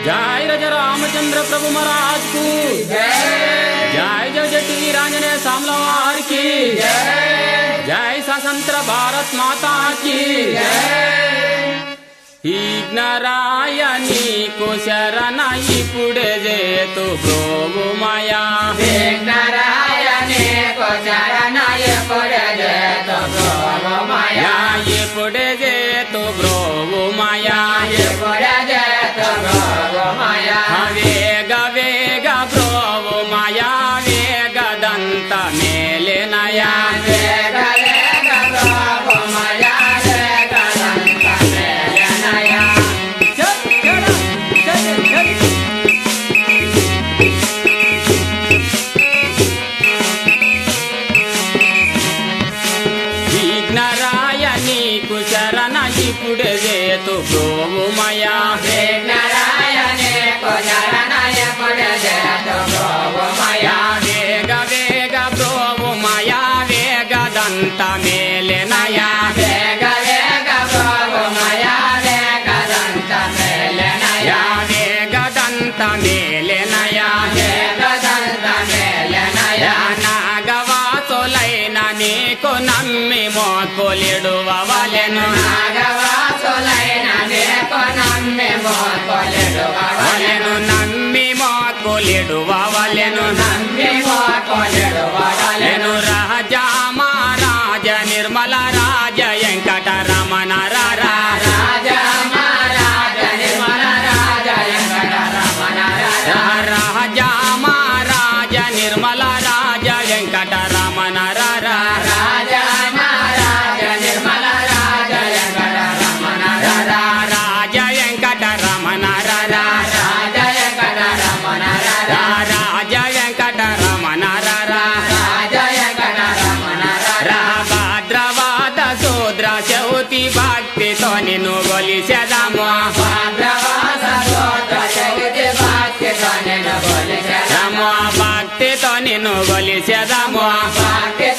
जय राजा रामचंद्र प्रभु महाराज को जय। जय जय जय टीवी रांजने सामलावार की जय। जय स्वतंत्र भारत माता की जय। नारायणी को शरण इपुड़े जे तो प्रभु माया नारायणी को शरण इपुड़े जे तो प्रभु माया इपुड़े जे तो प्रभु माया इपुड़े जे तो प्रभु माया वेग वेग प्रभु माया वेग दंत मेले नया वेग वेग प्रभु माया वेग दंत मेले नया नारायणी कुशरण इपुड़े जे तो प्रभु माया नारायणी को शरण इपुड़े जे तो प्रभु माया वेग वेग प्रभु माया वेग दंत मेले नया वेग वेग प्रभु माया वेग दंत मेले नया वेग दंत मेले नया वेग दंत मेले नया नागवा सोलैन नीको नम्मी मोकोलिडुववलेनु नागवा सोलैन नीको नम्मी मोकोलिडुववलेनु नम्मी मोकोलिडुववलेनु नम्मी मोकोलिडुववलेनु राजा महाराज निर्मल राज वेंकटरमण रारा राजा महाराज निर्मल राज वेंकटरमण राजा महाराज निर्मल राज वेंकटरमण रारा राजा महाराज निर्मल राज वेंकटरमण राज वेंकटरमण रारा राज वेंकटरमण राज वेंकटरमण रारा राज वेंकटरमण भाद्रवाद शूद्र चौति भक्ति तो निनु गोलिसेदमु भाद्रवाद शूद्र चौति भक्ति तो निनु गोलिसेदमु भक्ति तो निनु गोलिसेदमु भक्ति